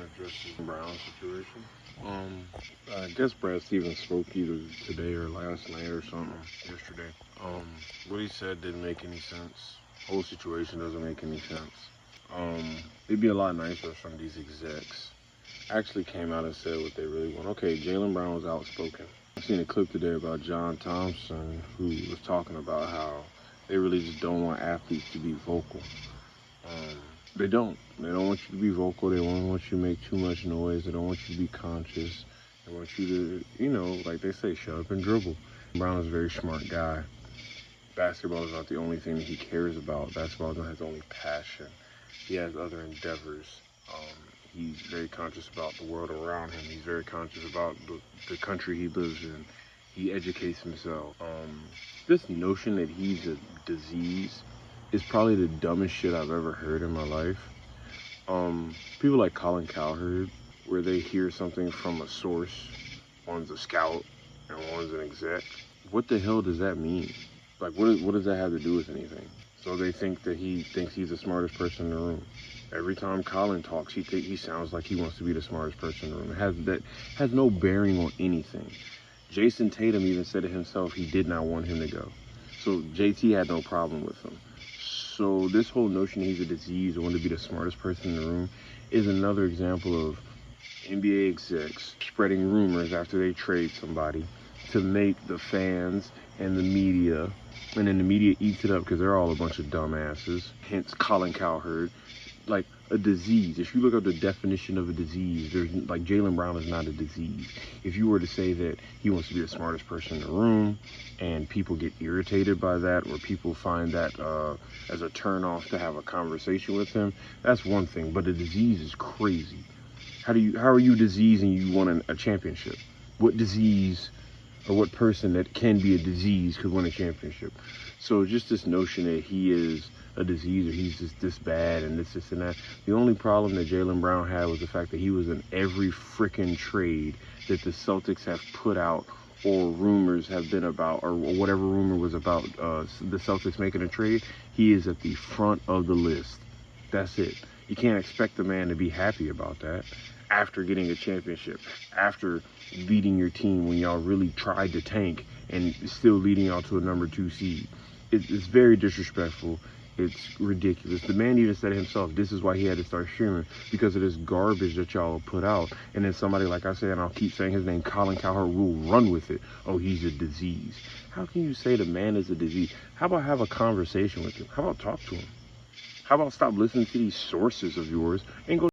want to address the Brown situation. I guess Brad Stevens spoke either today or last night or something yesterday. What he said didn't make any sense. Whole situation doesn't make any sense. It'd be a lot nicer if some of these execs actually came out and said what they really want. Okay, Jaylen Brown was outspoken. I seen a clip today about John Thompson who was talking about how they really just don't want athletes to be vocal. They don't. They don't want you to be vocal. They don't want you to make too much noise. They don't want you to be conscious. They want you to, like they say, shut up and dribble. Brown is a very smart guy. Basketball is not the only thing that he cares about. Basketball is not his only passion. He has other endeavors. He's very conscious about the world around him. He's very conscious about the country he lives in. He educates himself. This notion that he's a disease is probably the dumbest shit I've ever heard in my life. People like Colin Cowherd, where they hear something from a source, one's a scout and one's an exec. What the hell does that mean? Like, what does that have to do with anything? So they think that he thinks he's the smartest person in the room. Every time Colin talks, he sounds like he wants to be the smartest person in the room. That has no bearing on anything. Jason Tatum even said it himself, he did not want him to go. So JT had no problem with him. So this whole notion he's a disease or want to be the smartest person in the room is another example of NBA execs spreading rumors after they trade somebody to make the fans and the media, and then the media eats it up because they're all a bunch of dumbasses, hence Colin Cowherd, like a disease. If you look up the definition of a disease, there's like Jaylen Brown is not a disease. If you were to say that he wants to be the smartest person in the room and people get irritated by that, or people find that as a turn off to have a conversation with him, that's one thing. But a disease is crazy. How are you diseased and you won a championship? What disease or what person that can be a disease could win a championship? So just this notion that he is a disease or he's just this bad and this and that. The only problem that Jaylen Brown had was the fact that he was in every freaking trade that the Celtics have put out or rumors have been about, or whatever rumor was about the Celtics making a trade. He is at the front of the list. That's it. You can't expect the man to be happy about that after getting a championship, after beating your team when y'all really tried to tank and still leading y'all to a number 2 seed. It's very disrespectful. It's ridiculous. The man even said himself, this is why he had to start streaming, because of this garbage that y'all put out. And then somebody, like I said, and I'll keep saying his name, Colin Cowherd, will run with it. Oh, he's a disease. How can you say the man is a disease? How about have a conversation with him? How about talk to him? How about stop listening to these sources of yours and go